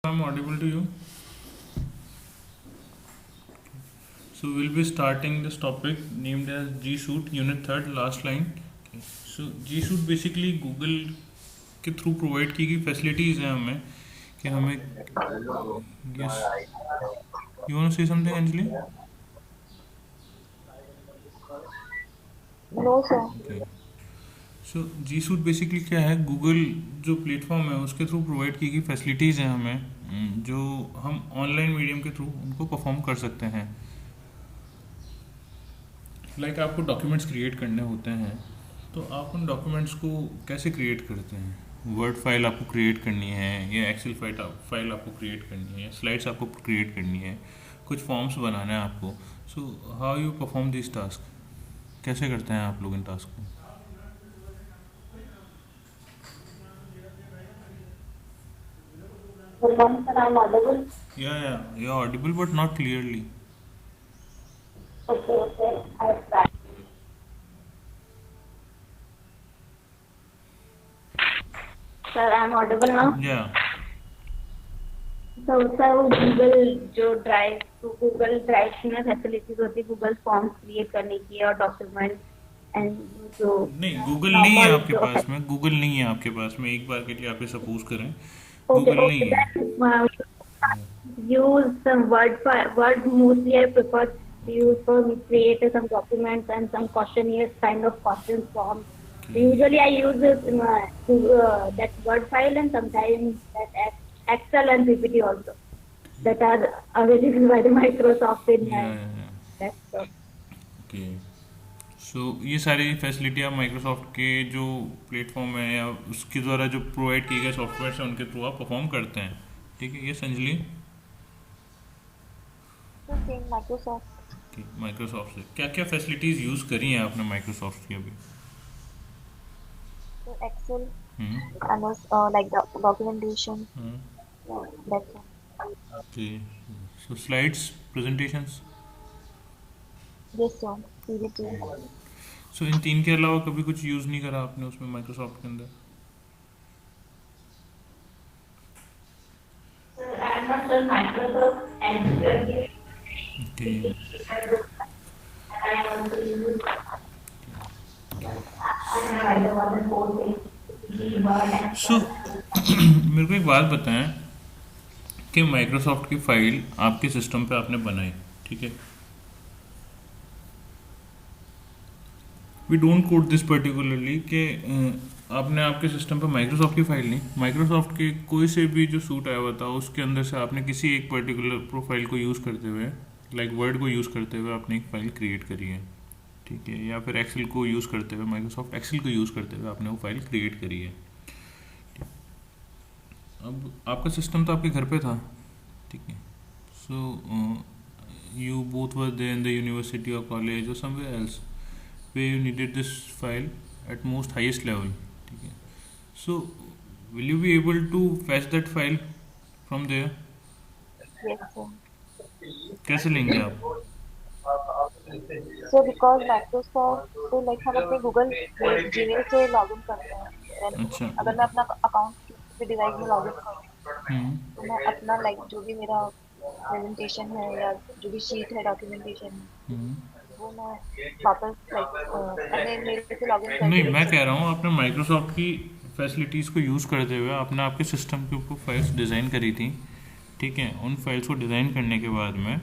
I'm audible to you. So we'll be starting this topic named as G Suite Unit Third last line. Okay. So G Suite basically Google के through provide की गई facilities हैं हमें कि हमें yes you want to say something Anjali. No, sir. Okay. So G suite basically क्या है, Google जो प्लेटफॉर्म है उसके थ्रू प्रोवाइड की गई फैसिलिटीज़ हैं हमें, जो हम ऑनलाइन मीडियम के थ्रू उनको परफॉर्म कर सकते हैं. लाइक आपको डॉक्यूमेंट्स क्रिएट करने होते हैं, तो आप उन डॉक्यूमेंट्स को कैसे क्रिएट करते हैं. वर्ड फाइल आपको क्रिएट करनी है या एक्सेल फाइल आपको क्रिएट करनी है, स्लाइड्स आपको क्रिएट करनी है, कुछ फॉर्म्स बनाना है आपको. So how you perform this task, कैसे करते हैं आप लोग इन टास्क को. Good morning, sir. I'm audible. या Audible but not clearly. Okay, okay. I'll try. Sir, I'm audible now. या So, sir, वो Google जो ड्राइव तो गूगल ड्राइव में फैसिलिटीज होती है गूगल फॉर्म्स क्रिएट करने की और डॉक्यूमेंट एंड जो नहीं, गूगल नहीं है नॉर्मल आपके जो पास में, गूगल नहीं है आपके पास में. एक बार के लिए आप सपोज करें ओके गूगल नहीं ओके है. use some word mostly I prefer to use for create some documents and some questionnaires kind of question forms. Usually I use it in that Word file and sometimes that Excel and PPT also that are available by the Microsoft in my desktop. Okay. So ये सारी facility आप Microsoft के जो platform है या उसके द्वारा जो प्रोवाइड किए गए सॉफ्टवेयर हैं उनके थ्रू आप परफॉर्म करते हैं. ठीक है, ये Sanjali. The same Microsoft. Microsoft से क्या क्या फैसिलिटीज़ यूज़ करी हैं आपने माइक्रोसॉफ्ट की अभी. So Excel hmm. and like documentation. Hmm. That's all. Okay. So slides, presentations. Yes, sir. PPT. सो इन तीन के अलावा कभी कुछ यूज़ नहीं करा आपने उसमें माइक्रोसॉफ्ट के अंदर. I'm not sure Microsoft and okay. I also use I want to post it. सो मेरे को एक बात बताएं कि माइक्रोसॉफ्ट की फाइल आपके सिस्टम पे आपने बनाई. ठीक है, we don't code this particularly कि आपने आपके सिस्टम पे माइक्रोसॉफ्ट की फाइल नहीं, माइक्रोसॉफ्ट के कोई से भी जो सूट आया हुआ था उसके अंदर से आपने किसी एक पर्टिकुलर प्रोफाइल को यूज़ करते हुए, लाइक वर्ड को यूज़ करते हुए आपने एक फ़ाइल क्रिएट करी है. ठीक है, या फिर एक्सेल को यूज़ करते हुए, माइक्रोसॉफ्ट एक्सेल को यूज़ करते हुए आपने वो फाइल क्रिएट करी है. अब आपका सिस्टम तो आपके घर पे था. ठीक है. So you both were there in the university और कॉलेज और somewhere else where you needed this file at most highest level. ठीक है. So will you be able to fetch that file from there? Yes, sir. कैसे लेंगे आप. So because Microsoft तो like हम अपने Google Gmail से लॉगिन करते हैं. Then अच्छा. अगर मैं अपना अकाउंट किसी डिवाइस में लॉगिन करूँ हम्म. तो मैं अपना लाइक जो भी मेरा प्रेजेंटेशन है या जो भी शीट है डॉक्यूमेंटेशन हम्म. वो मैं वापस लाइक अपने मेल से लॉगिन नहीं, करके देख मैं कह सकती रहा हूँ. हूँ आपने माइक्रोसॉफ्ट की फैसिलिटीज़ को यूज़ करते हुए आपने आपके सिस्टम के ऊपर फाइल्स डिज़ाइन करी थी. ठीक है, उन फाइल्स को डिज़ाइन करने के बाद में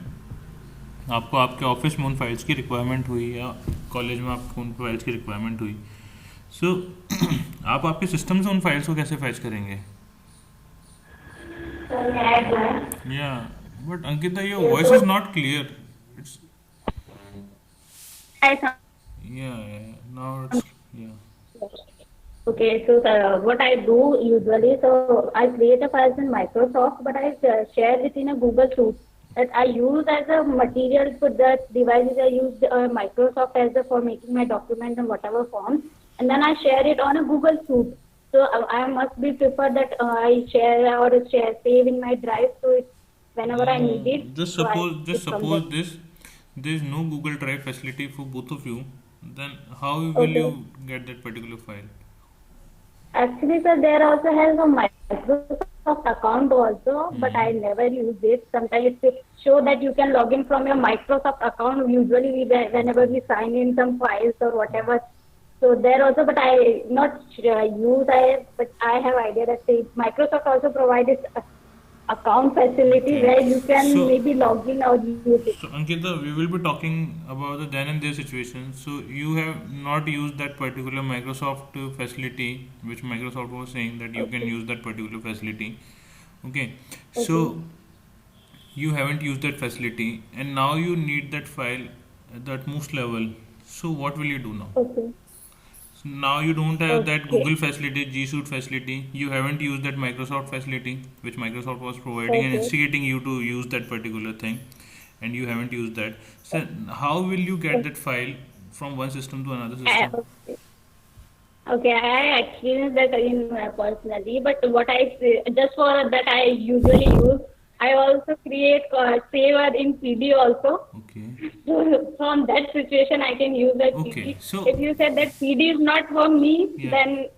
आपको आपके ऑफिस में उन फाइल्स की रिक्वायरमेंट हुई या कॉलेज में आपको उन फाइल्स की रिक्वायरमेंट हुई. सो आप आपके सिस्टम से उन फाइल्स को कैसे फैच करेंगे. या but Ankita, your voice is not clear. It's या नाउ इट्स या. Okay, so what I do usually, so I create a files in Microsoft, but I share it in a Google Sheet that I use as a material for that devices. I use Microsoft as a for making my document and whatever forms, and then I share it on a Google Sheet. So I must be prefer that I share or share save in my drive, so it, whenever I need No, it, just so I suppose take just it from there. suppose this there is no Google Drive facility for both of you. Then how will Okay. you get that particular file. Actually, sir, there also has a Microsoft account also, but I Hmm. never use it. Sometimes it show that you can log in from your Microsoft account. Usually, whenever we sign in some files or whatever, so there also, but I not use I, but I have idea that Microsoft also provides account facility Okay. where you can So, maybe log in or use it. so Ankita, we will be talking about the then and there situation. So you have not used that particular Microsoft facility, which Microsoft was saying that you can Okay, use that particular facility. Okay. okay, So you haven't used that facility, and now you need that file at the utmost level. So what will you do now? okay, So now you don't have that okay, Google facility, G Suite facility. You haven't used that Microsoft facility, which Microsoft was providing and okay. instigating you to use that particular thing, and you haven't used that. So how will you get Okay. that file from one system to another system? Okay. Okay, I experienced that in personally, but what just for that I usually use, I also create saver in PD also. Okay. So from that situation, I can use that Okay. PD. If So you said that PD is not for me, yeah. then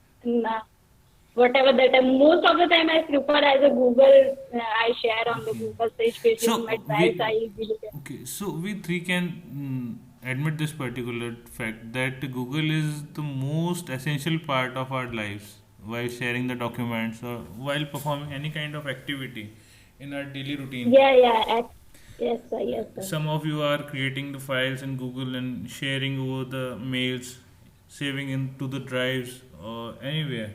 whatever that most of the time I prefer as a Google. I share on the Okay. Google, so especially on my So drives. I usually okay, so we three can admit this particular fact that Google is the most essential part of our lives while sharing the documents or while performing any kind of activity in our daily routine. yeah, yeah, yes, sir, yes, sir. Some of you are creating the files in Google and sharing over the mails, saving into the drives or anywhere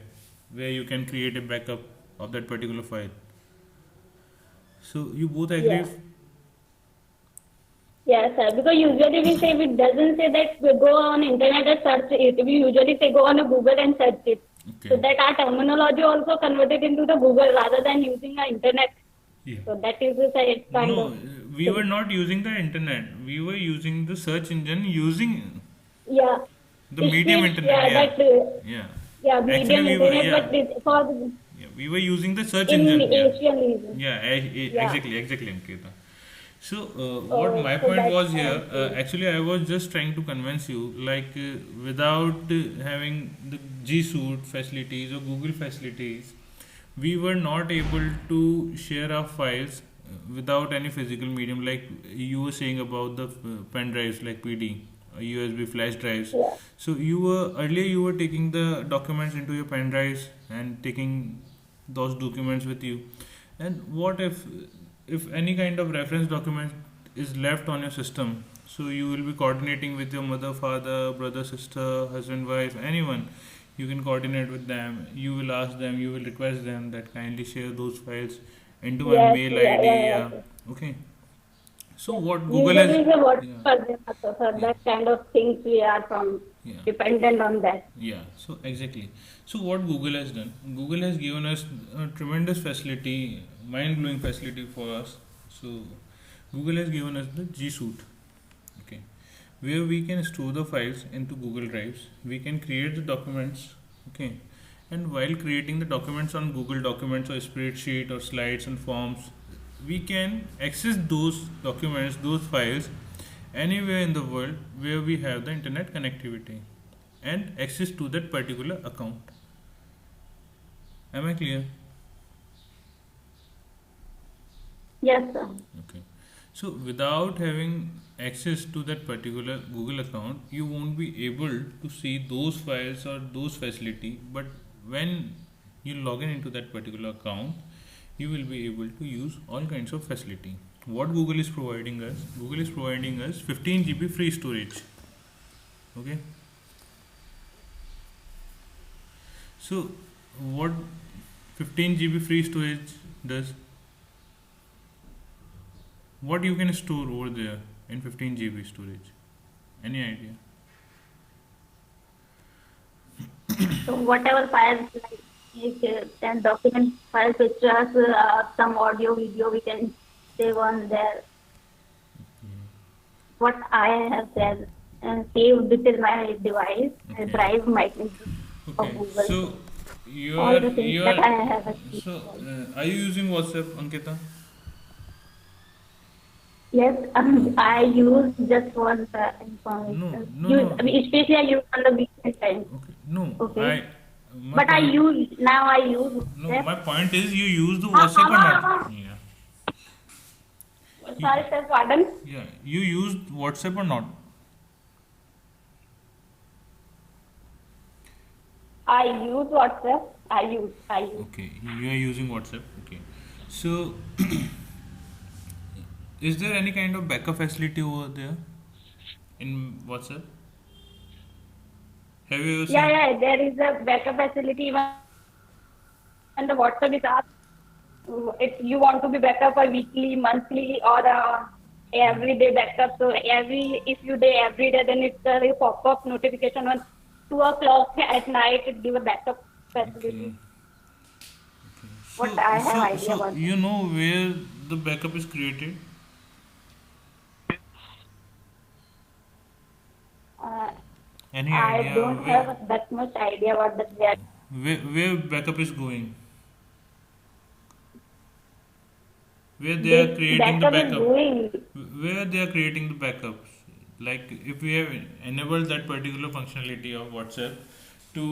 where you can create a backup of that particular file. So you both agree? Yeah. Yes, sir. Because usually we say it doesn't say that we go on internet and search it. We usually say go on a Google and search it. So Okay. that our terminology also converted into the Google rather than using the internet. Yeah. So that is the side kind No, of we were thing. not using the internet. We were using the search engine using Yeah. the medium Speech, internet. yeah, Yeah, that, yeah. yeah, Actually, medium we were internet, yeah, but for yeah. We were using the search in engine. Yeah, Asian region. yeah. Yeah. Exactly, Ankita. So, what Oh, my so point that's was how here, I feel. actually, I was just trying to convince you, like, without having the G Suite facilities or Google facilities, we were not able to share our files without any physical medium. Like you were saying about the pen drives, like PD, USB flash drives. Yeah. So you were taking the documents into your pen drives and taking those documents with you. And what if any kind of reference document is left on your system? So you will be coordinating with your mother, father, brother, sister, husband, wife, anyone. You can coordinate with them. You will ask them. You will request them that kindly share those files into my Yes, mail yeah, ID. yeah, Yeah. yeah. Okay. So Yes. what Google has, Usually the what yeah, for them also, for yeah, that kind of things we are from yeah. dependent on that. Yeah, so exactly. So what Google has done? Google has given us a tremendous facility, mind-blowing facility for us. So Google has given us the G Suite, okay, where we can store the files into Google Drives. We can create the documents, okay, and while creating the documents on Google Documents or spreadsheet or slides and forms, we can access those documents, those files, anywhere in the world where we have the internet connectivity and access to that particular account. Am I clear? Yes, sir. Okay. So without having access to that particular Google account, you won't be able to see those files or those facility. But when you log in into that particular account, you will be able to use all kinds of facility. What Google is providing us? Google is providing us 15 GB free storage. Okay. So what 15 GB free storage does? What you can store over there in 15 GB storage? Any idea? So whatever files and document files, pictures, some audio, video, we can save on there. What I have said and saved within my device, a Okay. drive might be of Okay. Google. So you All are the things you that are I have achieved. so are you using WhatsApp, Ankita? Yes, I use just for the No, information. no, no. Especially I use on the weekend time. Okay. No, Okay. My But I point, use now. I use no, WhatsApp. my point is you use the Ah, WhatsApp or not? ah, Yeah. You, sorry, sir. Pardon. yeah, you use WhatsApp or not? I use WhatsApp. I use. Okay, you are using WhatsApp. Okay. So, is there any kind of backup facility over there in WhatsApp? Have you ever Yeah, seen? yeah. There is a backup facility even and the WhatsApp is asked if you want to be backup a weekly, monthly, or everyday backup. So if you day every day, then it's a pop up notification on 2 o'clock at night. It give a backup Okay. facility. What So, I have so, idea so about that. you know where the backup is created? Uh, Any I idea don't have that much idea about that. where backup is going? Where they are This creating the backup is backup? doing. Where they are creating the backups? Like if we have enabled that particular functionality of WhatsApp to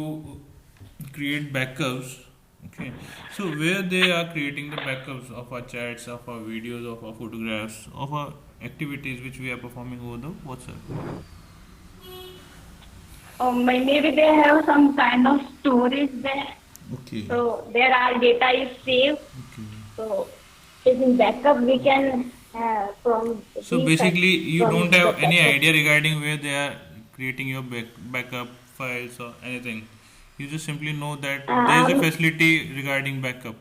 create backups, okay. So where they are creating the backups of our chats, of our videos, of our photographs, of our activities which we are performing over the WhatsApp. Maybe they have some kind of storage there. Okay. So there our data is saved. Okay. So if in backup we can from So these types basically, you from don't the have any backup. idea regarding where they are creating your backup files or anything. You just simply know that there is a Um, facility regarding backup.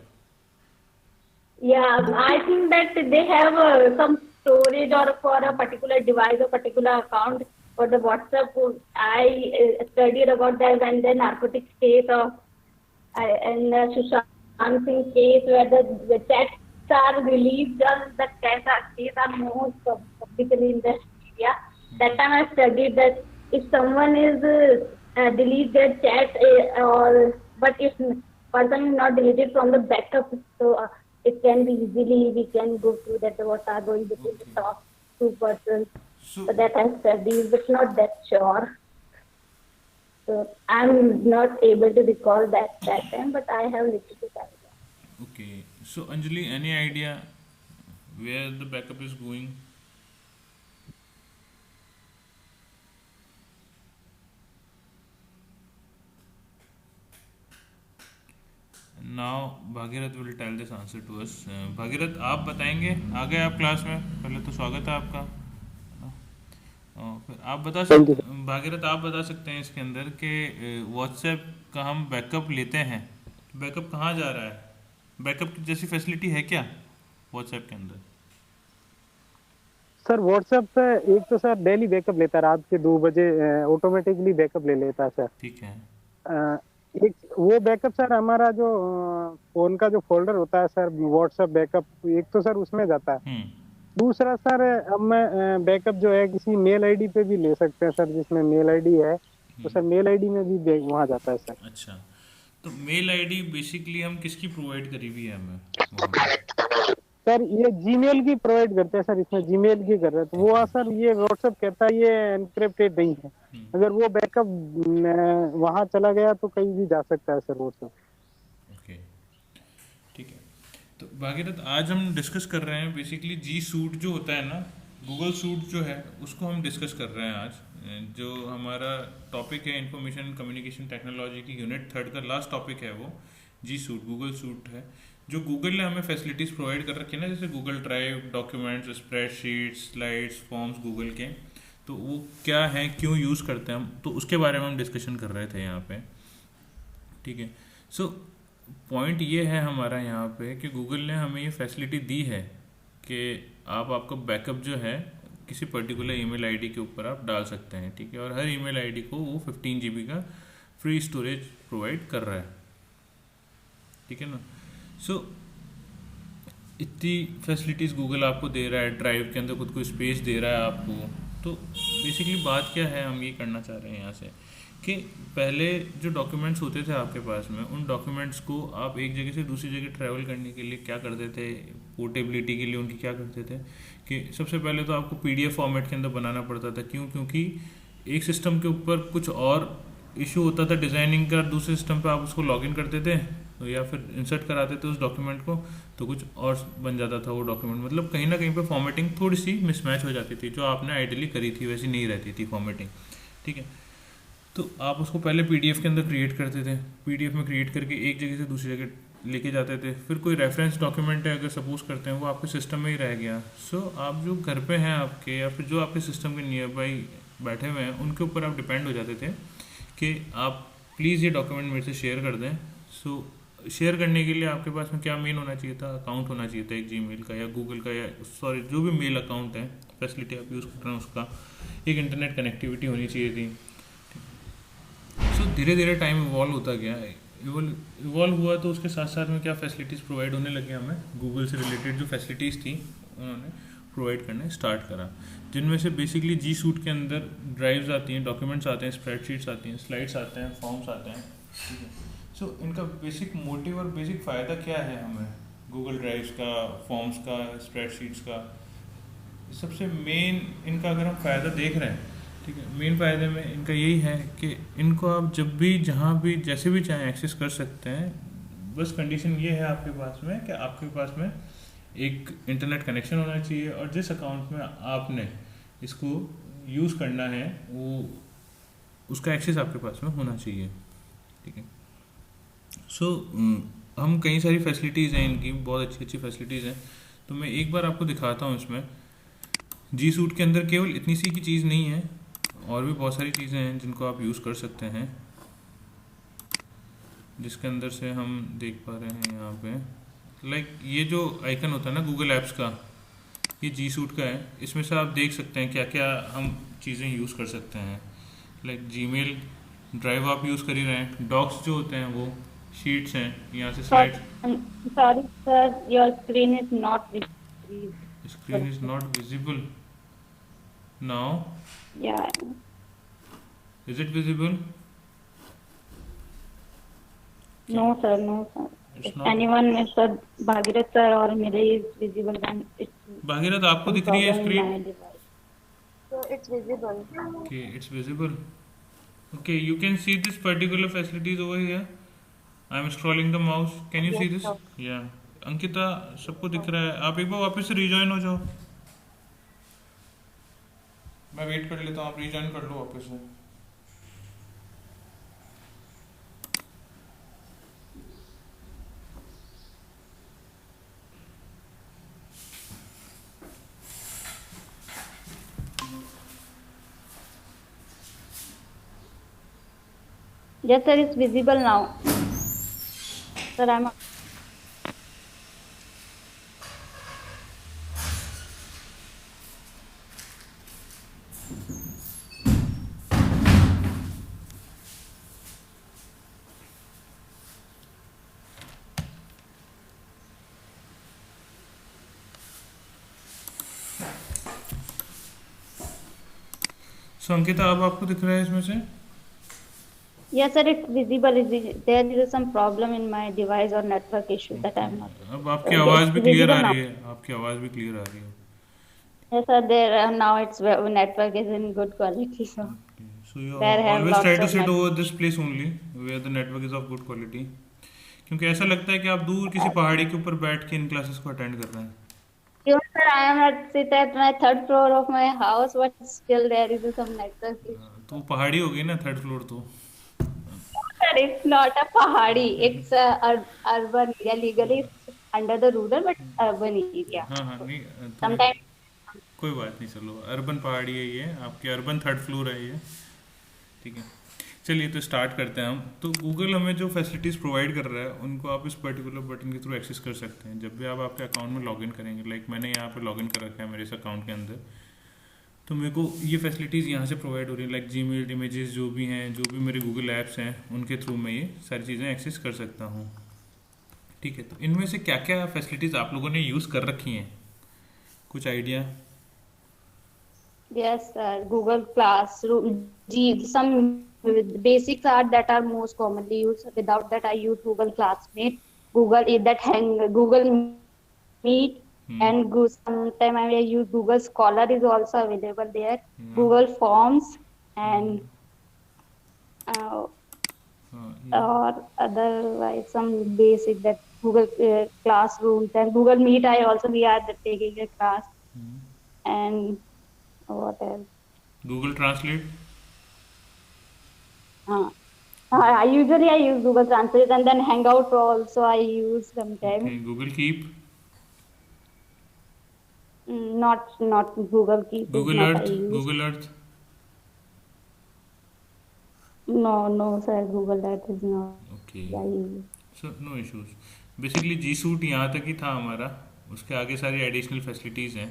yeah, I think that they have some storage or for a particular device or particular account for the WhatsApp. I studied about that when the narcotics case of and Sushant Singh case where the chats are released or the case are most publicly in the media. That time I studied that if someone is delete their chat or but if person is not deleted from the backup, so it can be easily we can go through that what are going between the Okay. top two persons. So So that I studied, but not that sure. So I'm not able to recall that time, but I have little bit idea. okay. So Anjali, any idea where the backup is going? Now Bhagirath will tell this answer to us. Bhagirath आप बताएंगे? आ गए आप class में? पहले तो स्वागत है आपका। फिर आप बता थैंक यू सकते भागीरथ आप बता सकते हैं इसके अंदर कि व्हाट्सएप का हम बैकअप लेते हैं, बैकअप कहाँ जा रहा है? बैकअप की जैसी फैसिलिटी है क्या व्हाट्सएप के अंदर? सर। व्हाट्सएप पे एक तो सर डेली बैकअप लेता है, रात के 2 बजे ऑटोमेटिकली बैकअप ले लेता है सर। ठीक है। अ, एक वो बैकअप सर हमारा जो फोन का जो फोल्डर होता है सर व्हाट्सएप बैकअप, एक तो सर उसमें जाता है। दूसरा सर अब मैं बैकअप जो है किसी मेल आईडी पे भी ले सकते हैं सर, जिसमें मेल आईडी है तो सर मेल आईडी में भी वहाँ जाता है सर। अच्छा, तो मेल आईडी बेसिकली हम किसकी प्रोवाइड करी हुई है हमें वहाँ पे? सर ये जीमेल की प्रोवाइड करते हैं सर, इसमें जीमेल की कर रहे हैं तो वो सर ये व्हाट्सएप कहता है ये एनक्रिप्टेड नहीं है। अगर वो बैकअप वहाँ चला गया तो कहीं भी जा सकता है सर व्हाट्सएप। ओके, ठीक है। तो भागीरथ आज हम डिस्कस कर रहे हैं बेसिकली जी सूट जो होता है ना, गूगल सूट जो है उसको हम डिस्कस कर रहे हैं आज। जो हमारा टॉपिक है इंफॉर्मेशन कम्युनिकेशन टेक्नोलॉजी की यूनिट 3 का लास्ट टॉपिक है वो जी सूट, गूगल सूट है। जो गूगल ने हमें फैसिलिटीज़ प्रोवाइड कर रखी है ना, जैसे Google drive, documents, spreadsheets, slides, forms Google के, तो वो क्या हैं, क्यों यूज़ करते हैं हम, तो उसके बारे में हम डिस्कशन कर रहे थे यहाँ पे। ठीक है। सो पॉइंट ये है हमारा यहाँ पे कि गूगल ने हमें ये फैसिलिटी दी है कि आप आपका बैकअप जो है किसी पर्टिकुलर ईमेल आईडी के ऊपर आप डाल सकते हैं। ठीक है। और हर ईमेल आईडी को वो 15 GB का फ्री स्टोरेज प्रोवाइड कर रहा है। ठीक है ना। सो इतनी फैसिलिटीज़ गूगल आपको दे रहा है, ड्राइव के अंदर खुद को स्पेस दे रहा है आपको। तो बेसिकली बात क्या है, हम ये करना चाह रहे हैं यहाँ से कि पहले जो डॉक्यूमेंट्स होते थे आपके पास में, उन डॉक्यूमेंट्स को आप एक जगह से दूसरी जगह ट्रैवल करने के लिए क्या करते थे, पोर्टेबिलिटी के लिए उनकी क्या करते थे कि सबसे पहले तो आपको PDF फॉर्मेट के अंदर बनाना पड़ता था। क्यों? क्योंकि एक सिस्टम के ऊपर कुछ और इशू होता था डिज़ाइनिंग का, दूसरे सिस्टम पे आप उसको लॉगिन करते थे तो या फिर इंसर्ट कराते थे उस डॉक्यूमेंट को, तो कुछ और बन जाता था वो डॉक्यूमेंट। मतलब कहीं ना कहीं पे फॉर्मेटिंग थोड़ी सी मिसमैच हो जाती थी, जो आपने आइडियली करी थी वैसी नहीं रहती थी फॉर्मेटिंग। ठीक है, तो आप उसको पहले पीडीएफ के अंदर क्रिएट करते थे, पीडीएफ में क्रिएट करके एक जगह से दूसरी जगह लेके जाते थे। फिर कोई रेफरेंस डॉक्यूमेंट है अगर सपोज करते हैं वो आपके सिस्टम में ही रह गया, सो आप जो घर पे हैं आपके या फिर जो आपके सिस्टम के नियर बाई बैठे हुए हैं उनके ऊपर आप डिपेंड हो जाते थे कि आप प्लीज़ ये डॉक्यूमेंट मेरे से शेयर कर दें। सो शेयर करने के लिए आपके पास में क्या मेन होना चाहिए था, अकाउंट होना चाहिए था एक जीमेल का या गूगल का, या सॉरी जो भी मेल अकाउंट है फैसिलिटी आप यूज़ कर रहे हैं उसका, एक इंटरनेट कनेक्टिविटी होनी चाहिए थी। सो धीरे धीरे टाइम इवॉल्व होता गया, इवॉल्व हुआ तो उसके साथ साथ में क्या फैसिलिटीज़ प्रोवाइड होने लगी हमें, गूगल से रिलेटेड जो फैसिलिटीज़ थी उन्होंने प्रोवाइड करने स्टार्ट करा, जिनमें से बेसिकली जी सूट के अंदर ड्राइव्स आती हैं, डॉक्यूमेंट्स आते हैं, स्प्रेडशीट्स आती हैं, स्लाइड्स आते हैं, फॉर्म्स आते हैं। ठीक है, सो इनका बेसिक मोटिव और बेसिक फ़ायदा क्या है हमें गूगल ड्राइव्स का, फॉर्म्स का, स्प्रेडशीट्स का। सबसे मेन इनका अगर हम फ़ायदा देख रहे हैं, ठीक है, मेन फ़ायदे में इनका यही है कि इनको आप जब भी जहाँ भी जैसे भी चाहें एक्सेस कर सकते हैं। बस कंडीशन ये है आपके पास में कि आपके पास में एक इंटरनेट कनेक्शन होना चाहिए और जिस अकाउंट में आपने इसको यूज़ करना है वो उसका एक्सेस आपके पास में होना चाहिए। ठीक है, सो हम कई सारी फैसिलिटीज़ हैं इनकी, बहुत अच्छी अच्छी फैसिलिटीज़ हैं, तो मैं एक बार आपको दिखाता हूँ। इसमें जी सूट के अंदर केवल इतनी सी की चीज़ नहीं है, और भी बहुत सारी चीज़ें हैं जिनको आप यूज़ कर सकते हैं, जिसके अंदर से हम देख पा रहे हैं यहाँ पे लाइक ये जो आइकन होता है ना गूगल ऐप्स का, ये जी सूट का है। इसमें से आप देख सकते हैं क्या क्या हम चीज़ें यूज़ कर सकते हैं, लाइक जीमेल, ड्राइव आप यूज़ कर ही रहे हैं, डॉक्स जो होते हैं वो, शीट्स हैं, यहाँ से slide. Sorry, sir, your screen is not visible. Screen is not visible now, Yeah. Is it visible? No, sir, no, sir. It's If not. anyone is sir, Bhagirath sir or Mire is visible, then it's Bhagirath आपको some दिख रही है problem in screen? my device. So it's visible. Okay, it's visible. Okay, you can see this particular facilities over here. I am scrolling the mouse. Can you see Yes, this? sir. Yeah. Ankita सबको दिख रहा है, आप एक बार वापस से rejoin हो जाओ, मैं वेट कर लेता हूँ, आप रिजॉइन कर लो वापस से। Yes, sir, it's visible now. Sir, I'm. सो अंकिता अब आपको दिख रहा है इसमें से? Yes, sir, it's visible. There is some problem in my device or network issue that I'm not. अब आपकी So आवाज़ it's भी क्लियर आ visible now. रही है, आपकी आवाज़ भी क्लियर आ रही है। Yes, sir, there now it's network is in good quality. So So you there have always try lots to of sit net. over this place only where the network is of good quality, क्योंकि ऐसा लगता है कि आप दूर किसी पहाड़ी के ऊपर बैठ के इन क्लासेस को अटेंड कर रहे हैं। Even sir, I am at sit at my third floor of my house, but still there is some network issue. तो वो पहाड़ी हो गई ना थर्ड फ्लोर तो। Sir, it's not a pahadi. It's a urban area. Legally, it's under the rural, but urban area. हाँ हाँ नहीं Sometimes. कोई बात नहीं, चलो अर्बन पहाड़ी है ये, आपकी अर्बन थर्ड फ्लोर है ये। ठीक है, चलिए तो स्टार्ट करते हैं हम। तो गूगल हमें जो फैसिलिटीज़ प्रोवाइड कर रहा है उनको आप इस पर्टिकुलर बटन के थ्रू एक्सेस कर सकते हैं जब भी आप आपके अकाउंट में लॉगिन करेंगे। लाइक मैंने यहाँ पे लॉगिन कर रखा है मेरे इस अकाउंट के अंदर, तो मेरे को ये फैसिलिटीज़ यहाँ से प्रोवाइड हो रही है, लाइक जीमेल, इमेजेस जो भी हैं, जो भी मेरे गूगल ऐप्स हैं उनके थ्रू मैं ये सारी चीज़ें एक्सेस कर सकता हूँ। ठीक है, तो इनमें से क्या क्या फैसिलिटीज़ आप लोगों ने यूज़ कर रखी हैं, कुछ idea? Yes, sir. Google Classroom. Some basics are that are most commonly used. Without that, I use Google Classmate. Google Meet, and sometimes I use Google Scholar is also available there. Google Forms, and uh, हाँ or otherwise some basic that Google classrooms and Google Meet. I also we are taking a class. And what else? Google translate. Uh, I usually I use Google Translate, and then Hangout also I use okay. sometimes. Google Keep. Not Google Keep is Google not I Earth. use. Google Earth. No, sir. Google that is not okay. I use. So no issues. Basically G suite यहाँ तक ही था हमारा. उसके आगे सारी additional facilities हैं.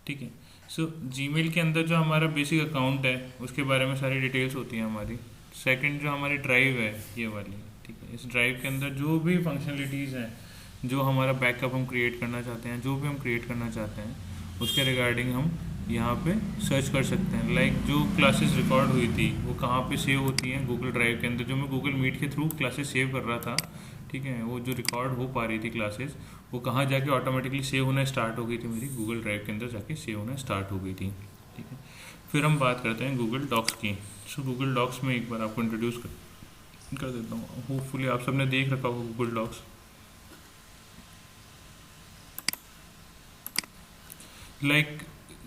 ठीक है. सो जीमेल के अंदर जो हमारा बेसिक अकाउंट है उसके बारे में सारी डिटेल्स होती हैं हमारी. सेकंड जो हमारी ड्राइव है ये वाली. ठीक है. इस ड्राइव के अंदर जो भी फंक्शनलिटीज़ हैं, जो हमारा बैकअप हम क्रिएट करना चाहते हैं, जो भी हम क्रिएट करना चाहते हैं, उसके रिगार्डिंग हम यहाँ पे सर्च कर सकते हैं. लाइक जो क्लासेस रिकॉर्ड हुई थी वो कहाँ पे सेव होती हैं गूगल ड्राइव के अंदर. जो मैं गूगल मीट के थ्रू क्लासेस सेव कर रहा था, ठीक है, वो जो रिकॉर्ड हो पा रही थी क्लासेस, वो कहाँ जाके ऑटोमेटिकली सेव होना स्टार्ट हो गई थी. मेरी गूगल ड्राइव के अंदर जाके सेव होना स्टार्ट हो गई थी. ठीक है. फिर हम बात करते हैं गूगल डॉक्स की. सो गूगल डॉक्स में एक बार आपको इंट्रोड्यूस कर देता हूँ. होपफुली आप सबने देख रखा होगा Google Docs. Like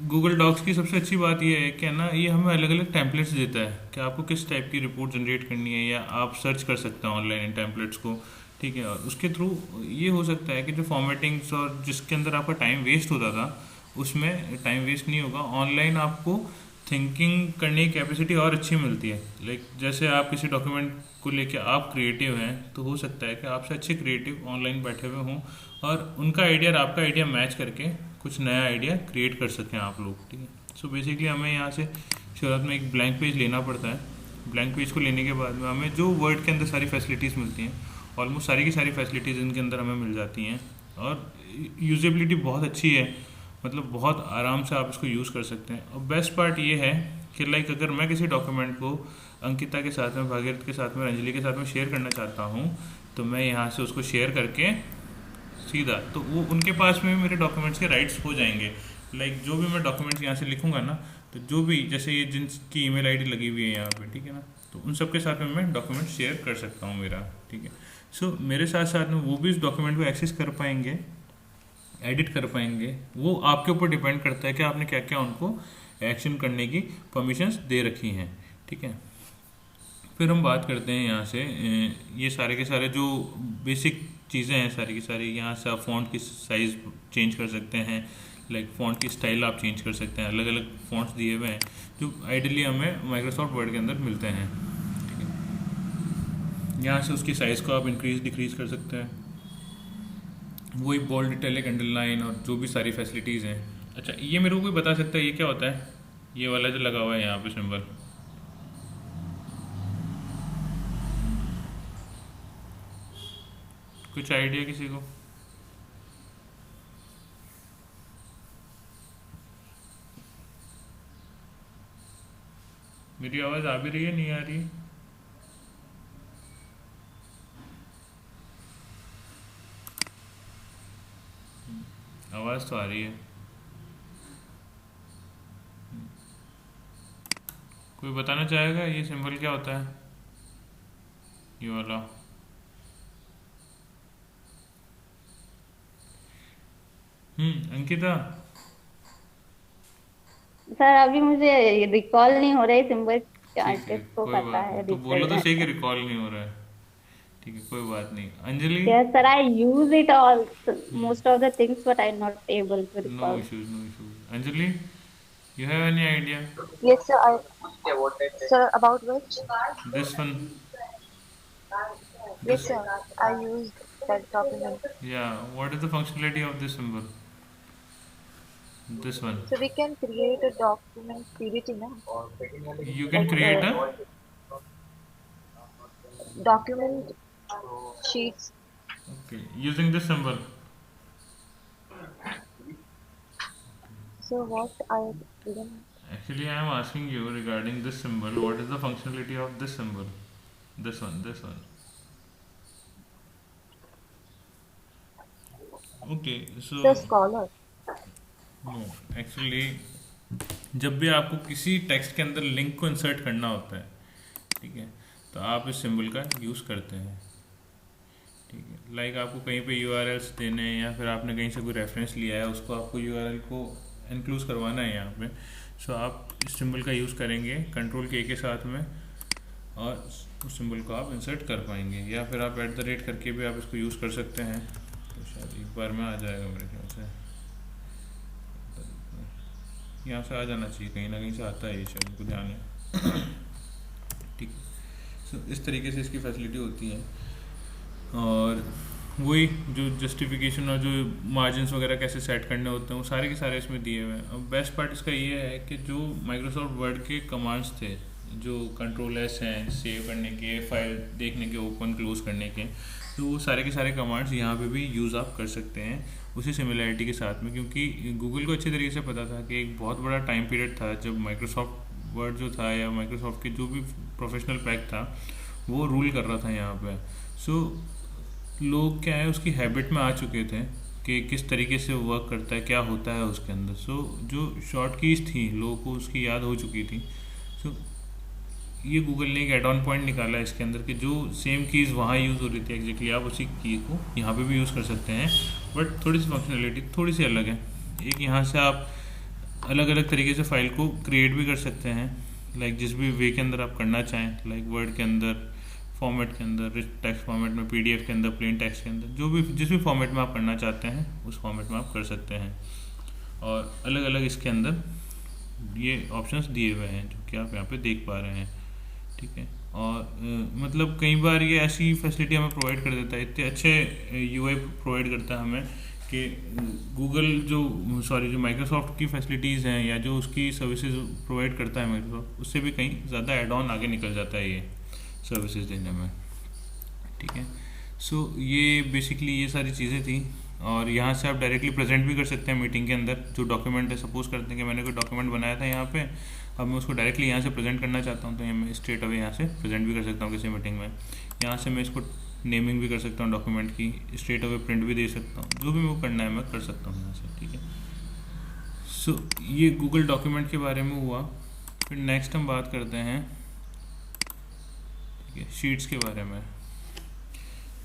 Google Docs की सबसे अच्छी बात यह है कि ना ये हमें अलग अलग टेम्पलेट्स देता है कि आपको किस टाइप की रिपोर्ट जनरेट करनी है, या आप सर्च कर सकते हैं ऑनलाइन इन टेम्पलेट्स को. ठीक है. और उसके थ्रू ये हो सकता है कि जो फॉर्मेटिंग्स और जिसके अंदर आपका टाइम वेस्ट होता था उसमें टाइम वेस्ट नहीं होगा. ऑनलाइन आपको थिंकिंग करने की कैपेसिटी और अच्छी मिलती है. लाइक जैसे आप किसी डॉक्यूमेंट को लेके आप क्रिएटिव हैं, तो हो सकता है कि आपसे अच्छे क्रिएटिव ऑनलाइन बैठे हुए हों और उनका आइडिया और आपका आइडिया मैच करके कुछ नया आइडिया क्रिएट कर सकें आप लोग. ठीक है. सो बेसिकली हमें यहाँ से शुरुआत में एक ब्लैंक पेज लेना पड़ता है. ब्लैंक पेज को लेने के बाद में हमें जो वर्ड के अंदर सारी फैसिलिटीज़ मिलती हैं, ऑलमोस्ट सारी की सारी फैसिलिटीज़ इनके अंदर हमें मिल जाती हैं. और यूजेबिलिटी बहुत अच्छी है. मतलब बहुत आराम से आप इसको यूज़ कर सकते हैं. और बेस्ट पार्ट ये है कि लाइक अगर मैं किसी डॉक्यूमेंट को अंकिता के साथ में, भागीरथ के साथ में, अंजलि के साथ में शेयर करना चाहता हूँ, तो मैं यहाँ से उसको शेयर करके सीधा तो वो उनके पास में मेरे डॉक्यूमेंट्स के राइट्स हो जाएंगे. लाइक जो भी मैं डॉक्यूमेंट्स यहाँ से लिखूंगा ना, तो जो भी जैसे ये जिनकी ईमेल आईडी लगी हुई है यहाँ पे, ठीक है ना, तो उन सब के साथ में मैं डॉक्यूमेंट शेयर कर सकता हूँ मेरा. ठीक है. सो मेरे साथ साथ में वो भी इस डॉक्यूमेंट को एक्सेस कर पाएंगे, एडिट कर पाएंगे. वो आपके ऊपर डिपेंड करता है कि आपने क्या क्या उनको एक्शन करने की परमिशंस दे रखी हैं. ठीक है. फिर हम बात करते हैं यहाँ से ये सारे के सारे जो बेसिक चीज़ें हैं सारी की सारी. यहाँ से आप फ़ॉन्ट की साइज़ चेंज कर सकते हैं. लाइक फ़ॉन्ट की स्टाइल आप चेंज कर सकते हैं. अलग अलग फ़ॉन्ट्स दिए हुए हैं जो आइडियली हमें माइक्रोसॉफ्ट वर्ड के अंदर मिलते हैं. ठीक है. यहाँ से उसकी साइज़ को आप इंक्रीज़ डिक्रीज़ कर सकते हैं. वही बोल्ड, इटैलिक, अंडरलाइन और जो भी सारी फैसिलिटीज़ हैं. अच्छा, ये मेरे को कोई बता सकता है ये क्या होता है? ये वाला जो लगा हुआ है यहाँ पे सिंबल, कुछ आइडिया किसी को? मेरी आवाज़ आ भी रही है, नहीं आ रही? आवाज़ तो आ रही है. कोई बताना चाहेगा ये सिंबल क्या होता है, ये वाला? अंकिता. सर अभी मुझे रिकॉल नहीं हो रहा है सिंबल. ठीक है, आर्टिस्ट को कोई पता बात है. नहीं, तो बोलो तो सही कि रिकॉल नहीं हो रहा है. ठीक है, कोई बात नहीं. Anjali. Yes, sir. I use it all most of the things, but I'm not able to no recall. Issues, no issues. Anjali, you have any idea? Yes, sir. Sir, about which? This one. Yes, sir. I used that document. Yeah, what is the functionality of this symbol? This one. So we can create a document PPT now. You can create a. Document sheets. Okay, using this symbol. So what I didn't. Actually, I am asking you regarding this symbol. What is the functionality of this symbol? This one, this one. Okay, so. The scholar. No actually जब भी आपको किसी text के अंदर link को insert करना होता है, ठीक है, तो आप इस सिंबल का यूज़ करते हैं। ठीक है, लाइक आपको कहीं पे URLs देने हैं या फिर आपने कहीं से कोई रेफरेंस लिया है, उसको आपको URL को इंक्लूड करवाना है यहाँ पे, सो आप इस सिंबल का यूज़ करेंगे कंट्रोल के साथ में, और उस सिंबल को आप इंसर्ट कर पाएंगे, या फिर आप @ करके भी आप इसको यूज़ कर सकते हैं। तो शायद एक बार में आ जाएगा मेरे ख्याल से, यहाँ से आ जाना चाहिए, कहीं ना कहीं से आता है ये, शायद मुझको ध्यान है। ठीक है, सो इस तरीके से इसकी फैसिलिटी होती है। और वही जो जस्टिफिकेशन और जो मार्जिन्स वगैरह कैसे सेट करने होते हैं वो सारे के सारे इसमें दिए हुए हैं। अब बेस्ट पार्ट इसका ये है कि जो माइक्रोसॉफ्ट वर्ड के कमांड्स थे, जो कंट्रोल S हैं सेव करने के, फाइल देखने के, ओपन क्लोज करने के, तो वो सारे के सारे कमांड्स यहाँ पे भी यूज़ आप कर सकते हैं उसी सिमिलैरिटी के साथ में, क्योंकि गूगल को अच्छे तरीके से पता था कि एक बहुत बड़ा टाइम पीरियड था जब माइक्रोसॉफ्ट वर्ड जो था या माइक्रोसॉफ्ट के जो भी प्रोफेशनल पैक था वो रूल कर रहा था यहाँ पे। सो लोग क्या है उसकी हैबिट में आ चुके थे कि किस तरीके से वर्क करता है, क्या होता है उसके अंदर। सो जो शॉर्ट कीज़ थी लोगों को उसकी याद हो चुकी थी। सो ये गूगल ने एक एड ऑन पॉइंट निकाला है इसके अंदर कि जो सेम कीज़ वहाँ यूज़ हो रही थी एग्जैक्टली, आप उसी की को यहाँ पे भी यूज़ कर सकते हैं, बट थोड़ी सी फंक्शनैलिटी थोड़ी सी अलग है। एक यहाँ से आप अलग अलग तरीके से फाइल को क्रिएट भी कर सकते हैं, लाइक जिस भी वे के अंदर आप करना चाहें, लाइक वर्ड के अंदर, फॉर्मेट के अंदर, रिच टेक्स्ट फॉर्मेट में, PDF के अंदर, प्लेन टेक्स्ट के अंदर, जो भी जिस भी फॉर्मेट में आप करना चाहते हैं उस फॉर्मेट में आप कर सकते हैं। और अलग अलग इसके अंदर ये ऑप्शंस दिए हुए हैं जो कि आप यहाँ पे देख पा रहे हैं। ठीक है, और मतलब कई बार ये ऐसी फैसिलिटी हमें प्रोवाइड कर देता है, इतने अच्छे UI प्रोवाइड करता है हमें कि गूगल जो माइक्रोसॉफ्ट की फैसिलिटीज़ हैं या जो उसकी सर्विसेज प्रोवाइड करता है माइक्रोसॉफ्ट, उससे भी कहीं ज़्यादा एड ऑन आगे निकल जाता है ये सर्विसेज देने में। ठीक है, सो ये बेसिकली ये सारी चीज़ें थी। और यहाँ से आप डायरेक्टली प्रेजेंट भी कर सकते हैं मीटिंग के अंदर। जो डॉक्यूमेंट है, सपोज करते हैं कि मैंने कोई डॉक्यूमेंट बनाया था यहाँ पे, अब मैं उसको डायरेक्टली यहाँ से प्रेजेंट करना चाहता हूँ, तो मैं स्ट्रेट अवे यहाँ से प्रेजेंट भी कर सकता हूँ किसी मीटिंग में। यहाँ से मैं इसको नेमिंग भी कर सकता हूँ डॉक्यूमेंट की, स्ट्रेट अवे प्रिंट भी दे सकता हूँ, जो भी मुझे करना है मैं कर सकता हूँ यहाँ से। ठीक है, सो ये गूगल डॉक्यूमेंट के बारे में हुआ। फिर नेक्स्ट हम बात करते हैं शीट्स के बारे में,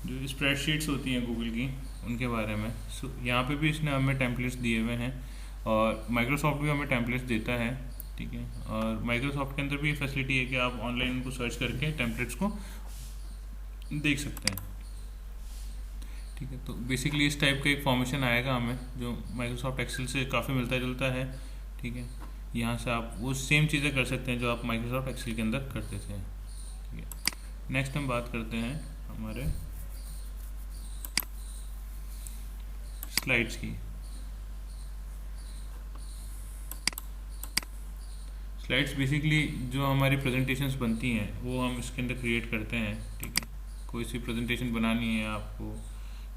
जो स्प्रेडशीट्स होती हैं गूगल की उनके बारे में। सो यहाँ पे भी इसने हमें टेम्पलेट्स दिए हुए हैं और माइक्रोसॉफ्ट भी हमें टेम्पलेट्स देता है। ठीक है, और माइक्रोसॉफ्ट के अंदर भी ये फैसिलिटी है कि आप ऑनलाइन उनको सर्च करके टेम्पलेट्स को देख सकते हैं। ठीक है, तो बेसिकली इस टाइप का एक फॉर्मेशन आएगा हमें जो माइक्रोसॉफ्ट एक्सेल से काफ़ी मिलता जुलता है। ठीक है, यहाँ से आप वो सेम चीज़ें कर सकते हैं जो आप माइक्रोसॉफ्ट एक्सेल के अंदर करते थे। ठीक है, नेक्स्ट हम बात करते हैं हमारे स्लाइड्स की। स्लाइड्स बेसिकली जो हमारी प्रेजेंटेशंस बनती हैं वो हम इसके अंदर क्रिएट करते हैं। ठीक है, कोई सी प्रेजेंटेशन बनानी है आपको,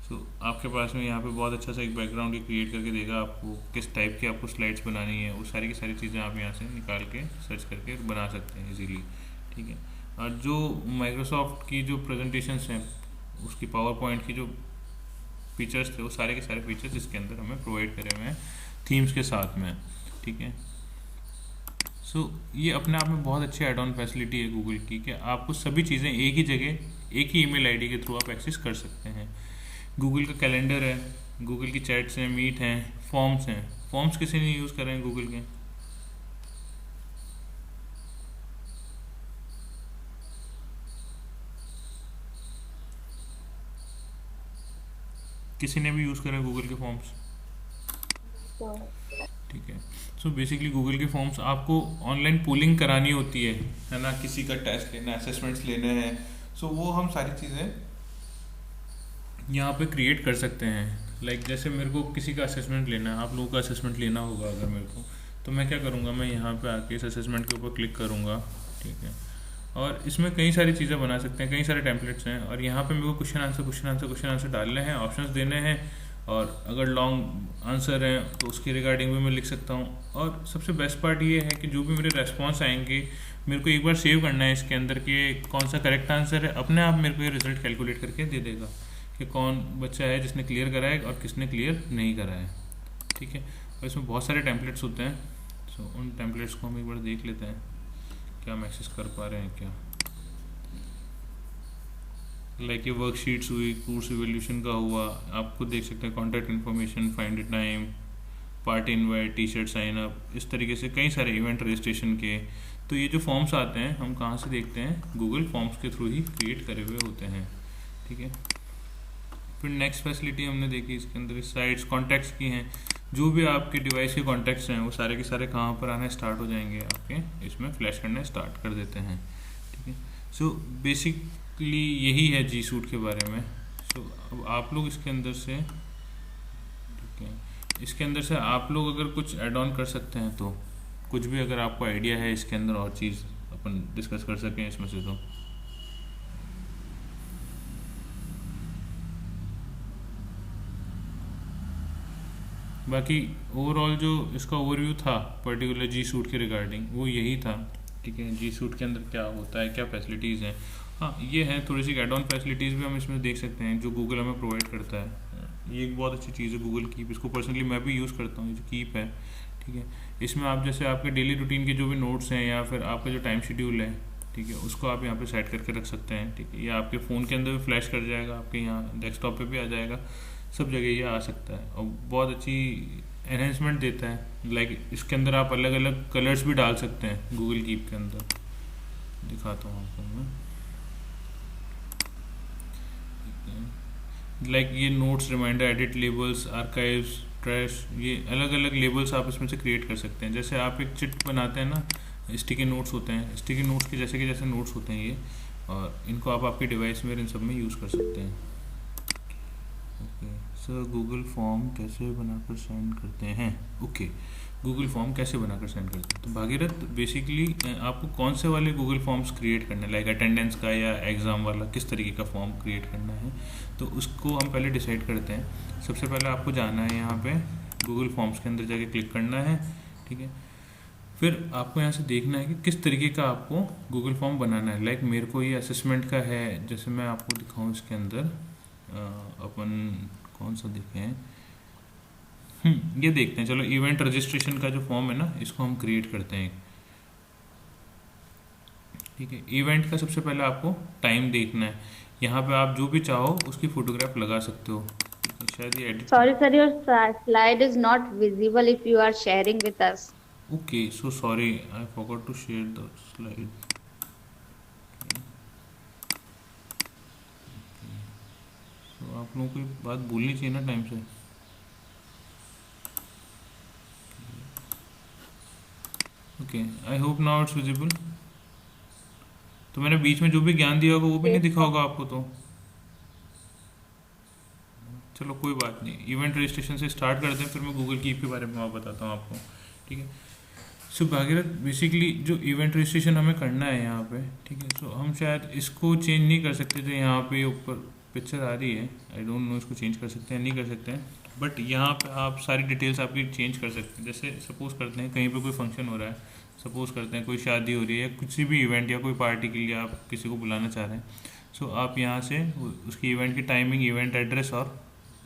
सो आपके पास में यहाँ पे बहुत अच्छा सा एक बैकग्राउंड क्रिएट करके देगा आपको किस टाइप की आपको स्लाइड्स बनानी है। वो सारी की सारी चीज़ें आप यहाँ से निकाल के सर्च करके बना सकते हैं इजीली। ठीक है, और जो माइक्रोसॉफ्ट की जो प्रेजेंटेशंस हैं उसकी पावर पॉइंट की जो फीचर्स थे वो सारे के सारे फीचर्स इसके अंदर हमें प्रोवाइड करे हुए हैं थीम्स के साथ में। ठीक है, सो ये अपने आप में बहुत अच्छी एड ऑन फैसिलिटी है गूगल की कि आपको सभी चीज़ें एक ही जगह एक ही ईमेल आईडी के थ्रू आप एक्सेस कर सकते हैं। गूगल का कैलेंडर है, गूगल की चैट्स हैं, मीट हैं, फॉर्म्स हैं। फॉर्म्स किसी ने यूज़ कर रहे हैं गूगल के? किसी ने भी यूज़ करा है गूगल के फॉर्म्स? ठीक है, सो बेसिकली गूगल के फॉर्म्स आपको ऑनलाइन पोलिंग करानी होती है ना, किसी का टेस्ट लेना है, असेसमेंट्स लेने हैं, सो वो हम सारी चीज़ें यहाँ पे क्रिएट कर सकते हैं। लाइक जैसे मेरे को किसी का असेसमेंट लेना है, आप लोगों का असेसमेंट लेना होगा अगर मेरे को, तो मैं क्या करूँगा, मैं यहाँ पे आके इस असेसमेंट के ऊपर क्लिक करूँगा। ठीक है, और इसमें कई सारी चीज़ें बना सकते हैं, कई सारे टेम्पलेट्स हैं, और यहाँ पे मेरे को क्वेश्चन आंसर डालने हैं, ऑप्शंस देने हैं, और अगर लॉन्ग आंसर है तो उसके रिगार्डिंग भी मैं लिख सकता हूँ। और सबसे बेस्ट पार्ट ये है कि जो भी मेरे रेस्पॉन्स आएंगे मेरे को एक बार सेव करना है इसके अंदर कि कौन सा करेक्ट आंसर है, अपने आप मेरे को ये रिजल्ट कैलकुलेट करके दे देगा कि कौन बच्चा है जिसने क्लियर करा है और किसने क्लियर नहीं करा है। ठीक है, और इसमें बहुत सारे टेम्पलेट्स होते हैं, सो उन टेम्पलेट्स को हम एक बार देख लेते हैं क्या हम एक्सेस कर पा रहे हैं क्या। लाइक ये वर्कशीट्स हुई, कोर्स इवोल्यूशन का हुआ, आपको देख सकते हैं contact information, find a time, party invite, T shirt sign up, इस तरीके से कई सारे इवेंट रजिस्ट्रेशन के। तो ये जो फॉर्म्स आते हैं हम कहाँ से देखते हैं, गूगल फॉर्म्स के थ्रू ही क्रिएट करे हुए होते हैं, ठीक है। फिर नेक्स्ट फैसिलिटी हमने देखी इसके अंदर साइट्स कॉन्टैक्ट्स की हैं, जो भी आपके डिवाइस के कॉन्टैक्ट्स हैं वो सारे के सारे कहाँ पर आना स्टार्ट हो जाएंगे, आपके इसमें फ्लैश करना स्टार्ट कर देते हैं, ठीक है। सो बेसिकली यही है जी सूट के बारे में। सो अब आप लोग इसके अंदर से, ठीक है, इसके अंदर से आप लोग अगर कुछ ऐड ऑन कर सकते हैं तो कुछ भी अगर आपको आइडिया है इसके अंदर और चीज़ अपन डिस्कस कर सकें इसमें से तो। बाकी ओवरऑल जो इसका ओवरव्यू था पर्टिकुलर जी सूट के रिगार्डिंग वो यही था, ठीक है। जी सूट के अंदर क्या होता है, क्या फैसिलिटीज़ हैं, हाँ ये हैं थोड़ी सी एड ऑन फैसिलिटीज़ भी हम इसमें देख सकते हैं जो गूगल हमें प्रोवाइड करता है। ये एक बहुत अच्छी चीज़ है गूगल कीप, इसको पर्सनली मैं भी यूज़ करता हूँ, ये जो कीप है, ठीक है। इसमें आप जैसे आपके डेली रूटीन के जो भी नोट्स हैं या फिर आपका जो टाइम शेड्यूल है, ठीक है, उसको आप यहाँ पे सेट करके रख सकते हैं, ठीक है। ये आपके फ़ोन के अंदर भी फ्लैश कर जाएगा, आपके यहाँ डेस्कटॉप पे भी आ जाएगा, सब जगह ये आ सकता है और बहुत अच्छी एनहेंसमेंट देता है। लाइक इसके अंदर आप अलग अलग कलर्स भी डाल सकते हैं गूगल कीप के अंदर, दिखाता हूँ आपको मैं। लाइक ये notes, reminder, edit, labels, archives, trash, ये अलग अलग लेबल्स आप इसमें से क्रिएट कर सकते हैं। जैसे आप एक चिट बनाते हैं ना, स्टिकी नोट्स होते हैं, स्टिकी नोट्स के जैसे नोट्स होते हैं ये, और इनको आप आपके डिवाइस में इन सब में यूज़ कर सकते हैं। ओके सर, गूगल फॉर्म कैसे बनाकर सेंड करते हैं? ओके, गूगल फॉर्म कैसे बनाकर सेंड करते हैं, तो भागीरथ बेसिकली आपको कौन से वाले गूगल फॉर्म्स क्रिएट करना है, लाइक अटेंडेंस का या एग्ज़ाम वाला, किस तरीके का फॉर्म क्रिएट करना है, तो उसको हम पहले डिसाइड करते हैं। सबसे पहले आपको जाना है यहाँ पे गूगल फॉर्म्स के अंदर जाके क्लिक करना है, ठीक है। फिर आपको यहाँ से देखना है कि किस तरीके का आपको गूगल फॉर्म बनाना है। लाइक मेरे को ये असेसमेंट का है, जैसे मैं आपको दिखाऊँ इसके अंदर अपन कौन सा देखें, ये देखते हैं। चलो इवेंट रजिस्ट्रेशन का जो फॉर्म है ना, इसको हम क्रिएट करते हैं, ठीक है। इवेंट का सबसे पहले आपको टाइम देखना है, यहाँ पे आप जो भी चाहो उसकी फोटोग्राफ लगा सकते हो, शायद ये edit. Sorry, sir, your slide is not visible if you are sharing with us. Okay so sorry, I forgot to share the slide. तो आप लोगों को ये बात बोलनी चाहिए ना टाइम से। Okay, I hope now it's visible. तो मैंने बीच में जो भी ज्ञान दिया होगा वो भी नहीं दिखा होगा आपको, तो चलो कोई बात नहीं, इवेंट रजिस्ट्रेशन से स्टार्ट करते हैं, फिर मैं गूगल कीप के बारे में और बताता हूँ आपको, ठीक है। सो भागीरथ बेसिकली जो इवेंट रजिस्ट्रेशन हमें करना है यहाँ पे, ठीक है, सो हम शायद इसको चेंज नहीं कर सकते, जो यहाँ पे ऊपर पिक्चर आ रही है, आई डोंट नो इसको चेंज कर सकते हैं नहीं कर सकते हैं, बट यहाँ पे आप सारी डिटेल्स आपकी चेंज कर सकते हैं। जैसे सपोज करते हैं कहीं पे कोई फंक्शन हो रहा है, सपोज करते हैं कोई शादी हो रही है या कुछ भी इवेंट या कोई पार्टी के लिए आप किसी को बुलाना चाह रहे हैं, सो आप यहाँ से उसकी इवेंट की टाइमिंग, इवेंट एड्रेस और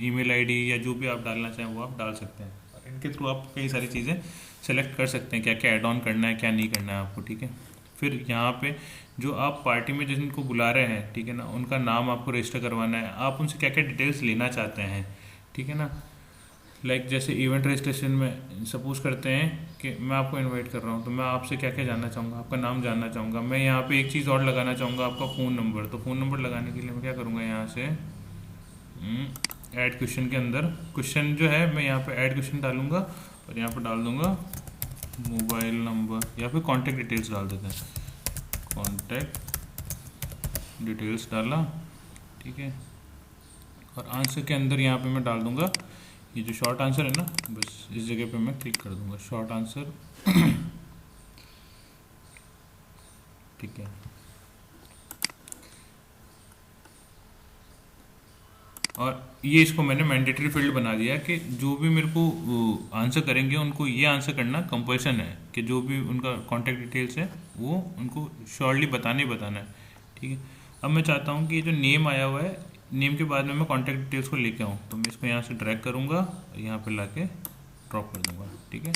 ईमेल आईडी या जो भी आप डालना चाहें वो आप डाल सकते हैं। और इनके थ्रू आप कई सारी चीज़ें सेलेक्ट कर सकते हैं, क्या क्या ऐड ऑन करना है क्या नहीं करना है आपको, ठीक है। फिर यहाँ पे जो आप पार्टी में जिनको बुला रहे हैं, ठीक है ना, उनका नाम आपको रजिस्टर करवाना है, आप उनसे क्या क्या डिटेल्स लेना चाहते हैं, ठीक है ना। लाइक जैसे इवेंट रजिस्ट्रेशन में सपोज करते हैं कि मैं आपको इनवाइट कर रहा हूँ, तो मैं आपसे क्या क्या जानना चाहूँगा, आपका नाम जानना चाहूँगा, मैं यहाँ पे एक चीज़ और लगाना चाहूँगा, आपका फ़ोन नंबर। तो फ़ोन नंबर लगाने के लिए मैं क्या करूँगा, यहाँ से ऐड क्वेश्चन के अंदर क्वेश्चन जो है मैं यहाँ पे ऐड क्वेश्चन डालूंगा और यहाँ पे डाल दूंगा मोबाइल नंबर या फिर कॉन्टैक्ट डिटेल्स डाल देते हैं, कॉन्टैक्ट डिटेल्स डाला, ठीक है। और आंसर के अंदर यहाँ पे मैं डाल दूंगा ये जो शॉर्ट आंसर है ना, बस इस जगह पे मैं क्लिक कर दूंगा शॉर्ट आंसर ठीक है। और ये इसको मैंने मैंडेटरी फील्ड बना दिया कि जो भी मेरे को आंसर करेंगे उनको ये आंसर करना कंपल्सन है कि जो भी उनका कॉन्टैक्ट डिटेल्स है वो उनको श्योरली बताना ही बताना है, ठीक है। अब मैं चाहता हूँ कि ये जो नेम आया हुआ है, नेम के बाद में मैं कॉन्टैक्ट डिटेल्स को लेके आऊँ, तो मैं इसको यहाँ से ड्रैग करूँगा और यहाँ पर ला के ड्रॉप कर दूँगा, ठीक है।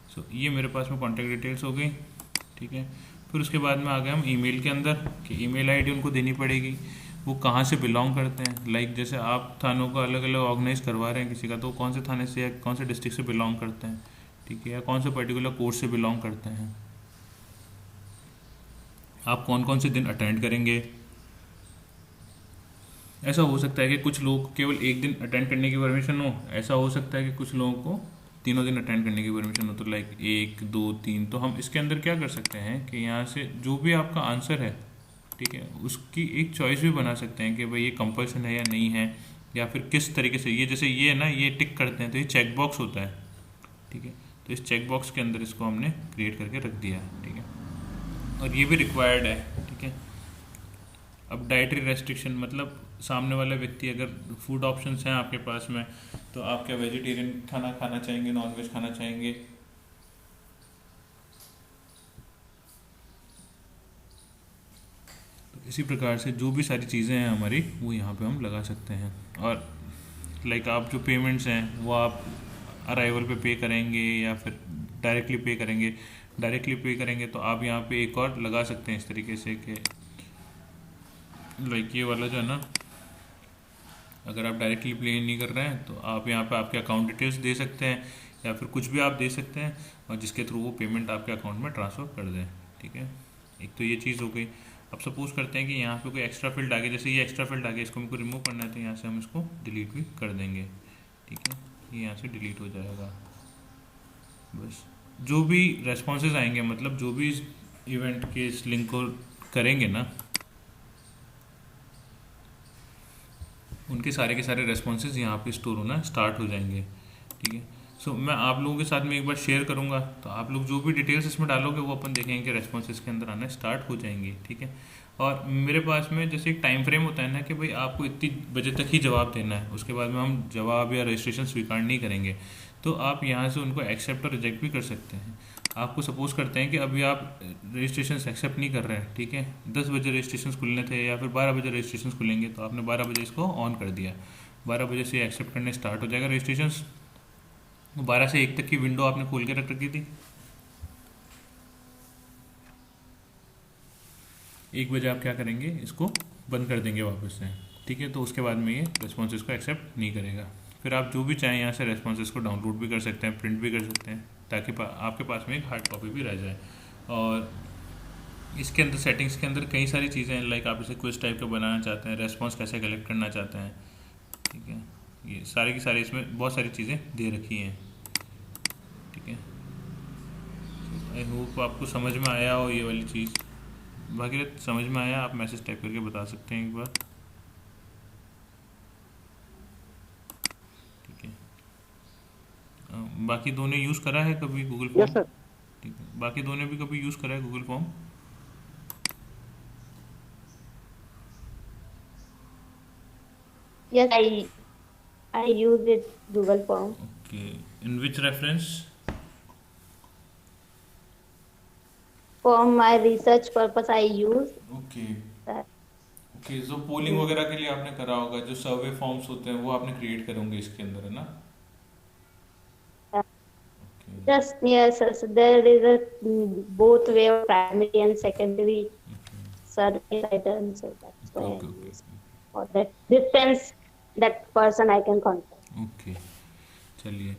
सो ये मेरे पास में कॉन्टैक्ट डिटेल्स हो गई, ठीक है। फिर उसके बाद में आ गए हम ईमेल के अंदर कि ईमेल आईडी उनको देनी पड़ेगी। वो कहाँ से बिलोंग करते हैं। लाइक जैसे आप थानों को अलग अलग ऑर्गेनाइज करवा रहे हैं किसी का, तो कौन से थाने से या कौन से डिस्ट्रिक्ट से बिलोंग करते हैं, ठीक है, या कौन से पर्टिकुलर कोर्स से बिलोंग करते हैं, आप कौन कौन से दिन अटेंड करेंगे। ऐसा हो सकता है कि कुछ लोग को केवल एक दिन अटेंड करने की परमिशन हो, ऐसा हो सकता है कि कुछ लोगों को तीनों दिन अटेंड करने की परमिशन हो। तो लाइक 1 2 3, तो हम इसके अंदर क्या कर सकते हैं कि यहाँ से जो भी आपका आंसर है, ठीक है, उसकी एक चॉइस भी बना सकते हैं कि भाई ये कंपल्सन है या नहीं है, या फिर किस तरीके से। ये जैसे ये है ना, ये टिक करते हैं तो ये चेक बॉक्स होता है, ठीक है, तो इस चेक बॉक्स के अंदर इसको हमने क्रिएट करके रख दिया है, ठीक है, और ये भी रिक्वायर्ड है, ठीक है। अब डाइटरी रेस्ट्रिक्शन मतलब सामने वाला व्यक्ति अगर फूड ऑप्शंस हैं आपके पास में, तो आप क्या वेजिटेरियन खाना खाना चाहेंगे, नॉन वेज खाना चाहेंगे। तो इसी प्रकार से जो भी सारी चीज़ें हैं हमारी, वो यहाँ पे हम लगा सकते हैं। और लाइक आप जो पेमेंट्स हैं वो आप अराइवल पे पे करेंगे या फिर डायरेक्टली पे करेंगे। डायरेक्टली पे करेंगे तो आप यहाँ पे एक और लगा सकते हैं इस तरीके से कि लाइक ये वाला जो है ना, अगर आप डायरेक्टली पे नहीं कर रहे हैं तो आप यहाँ पे आपके अकाउंट डिटेल्स दे सकते हैं, या फिर कुछ भी आप दे सकते हैं, और जिसके थ्रू वो पेमेंट आपके अकाउंट में ट्रांसफ़र कर दें, ठीक है। एक तो ये चीज़ हो गई। अब सपोज़ करते हैं कि यहाँ पे कोई एक्स्ट्रा फील्ड आ गया, जैसे ये एक्स्ट्रा फील्ड आ गया, इसको हमको रिमूव करना है, तो यहाँ से हम इसको डिलीट भी कर देंगे, ठीक है, ये यहाँ से डिलीट हो जाएगा। बस जो भी रेस्पॉन्सेज आएंगे, मतलब जो भी इस इवेंट के इस लिंक को करेंगे ना, उनके सारे के सारे रेस्पॉन्सेज यहाँ पे स्टोर होना स्टार्ट हो जाएंगे, ठीक है। सो मैं आप लोगों के साथ में एक बार शेयर करूँगा, तो आप लोग जो भी डिटेल्स इसमें डालोगे वो अपन देखेंगे कि रेस्पॉन्सेज के अंदर आना स्टार्ट हो जाएंगे, ठीक है। और मेरे पास में जैसे एक टाइम फ्रेम होता है ना कि भाई आपको इतनी बजे तक ही जवाब देना है, उसके बाद में हम जवाब या रजिस्ट्रेशन स्वीकार नहीं करेंगे। तो आप यहाँ से उनको एक्सेप्ट और रिजेक्ट भी कर सकते हैं। आपको सपोज करते हैं कि अभी आप रजिस्ट्रेशन एक्सेप्ट नहीं कर रहे हैं, ठीक है, 10 बजे रजिस्ट्रेशन खुलने थे या फिर 12 बजे रजिस्ट्रेशन खुलेंगे, तो आपने 12 बजे इसको ऑन कर दिया, 12 बजे से एक्सेप्ट करने स्टार्ट हो जाएगा रजिस्ट्रेशन। 12 से 1 तक की विंडो आपने खोल के रख रखी थी, 1 बजे आप क्या करेंगे, इसको बंद कर देंगे वापस से, ठीक है। तो उसके बाद में ये रेस्पॉन्सेज को एक्सेप्ट नहीं करेगा। फिर आप जो भी चाहें यहाँ से रेस्पॉन्सेज को डाउनलोड भी कर सकते हैं, प्रिंट भी कर सकते हैं, ताकि आपके पास में एक हार्ड कॉपी भी रह जाए। और इसके अंदर सेटिंग्स के अंदर कई सारी चीज़ें हैं, लाइक आप इसे क्विज टाइप का बनाना चाहते हैं, रेस्पॉन्स कैसे कलेक्ट करना चाहते हैं, ठीक है, ये सारे की सारी इसमें बहुत सारी चीज़ें दे रखी हैं, ठीक है। आई होप आपको समझ में आया हो ये वाली चीज़। बाकी समझ में आया आप मैसेज टाइप करके बता सकते हैं एक बार, ठीक है। बाकी दो ने यूज़ करा है कभी गूगल फॉर्म? Yes sir. ठीक है, बाकी दो ने भी कभी यूज़ करा है Google form? Yes, I use it Google Form. Okay, in which reference? For my research purpose, I use okay that. Okay, जो पोलिंग वगैरह के लिए आपने करा होगा, जो सर्वे फॉर्म्स होते हैं वो आपने क्रिएट करोगे इसके अंदर, है ना? Okay Just yes, yes, there is a both way of primary and secondary service items. So that's why I okay okay use for that distance that person I can contact. Okay, चलिए।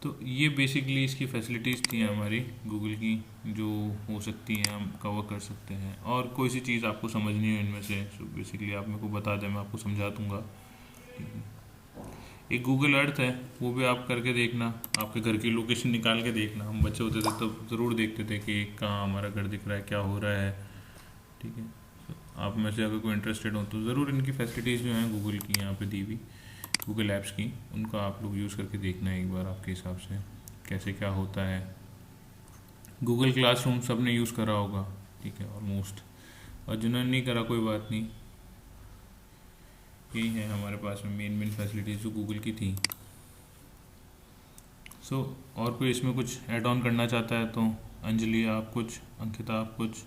तो ये basically इसकी facilities थी हमारी Google की, जो हो सकती हैं हम कवर कर सकते हैं। और कोई सी चीज़ आपको समझनी हो इनमें से, तो बेसिकली आप मेरे को बता दें, मैं आपको समझा दूँगा, ठीक है। एक गूगल अर्थ है, वो भी आप करके देखना, आपके घर की लोकेशन निकाल के देखना। हम बच्चे होते थे तो ज़रूर देखते थे कि कहाँ हमारा घर दिख रहा है, क्या हो रहा है, ठीक है। तो आप में से अगर कोई इंटरेस्टेड हो तो ज़रूर इनकी फैसिलिटीज़ जो हैं गूगल की यहाँ पे दी हुई, गूगल ऐप्स की, उनको आप लोग यूज़ करके देखना है एक बार आपके हिसाब से कैसे क्या होता है। गूगल क्लासरूम सब ने यूज़ करा होगा, ठीक है, ऑलमोस्ट। और जिन्होंने नहीं करा कोई बात नहीं, यही है हमारे पास में मेन फैसिलिटीज़ जो गूगल की थी। सो और कोई इसमें कुछ ऐड ऑन करना चाहता है तो अंजलि आप कुछ, अंकिता आप कुछ,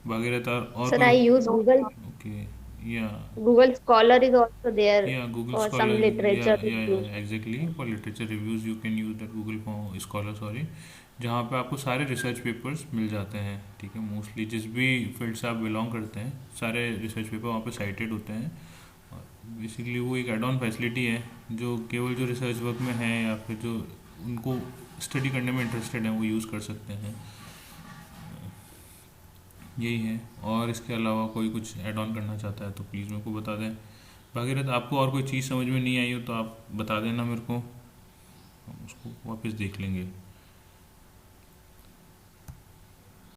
भागीरथ और Sir, I use Google. Okay, या Google Scholar is also there Google for some Scholar, literature reviews. exactly, for literature reviews you can use that Google for Scholar, sorry, जहाँ पे आपको सारे रिसर्च पेपर्स मिल जाते हैं, ठीक है। मोस्टली जिस भी फील्ड से आप बिलोंग करते हैं सारे रिसर्च पेपर वहाँ पे साइटेड होते हैं। और बेसिकली वो एक एड ऑन फैसिलिटी है जो केवल जो रिसर्च वर्क में है या फिर जो उनको स्टडी करने में इंटरेस्टेड हैं वो यूज़ कर सकते हैं। यही है, और इसके अलावा कोई कुछ ऐड ऑन करना चाहता है तो प्लीज़ मेरे को बता दें। भागीरथ, आपको और कोई चीज़ समझ में नहीं आई हो तो आप बता देना मेरे को, हम उसको वापस देख लेंगे।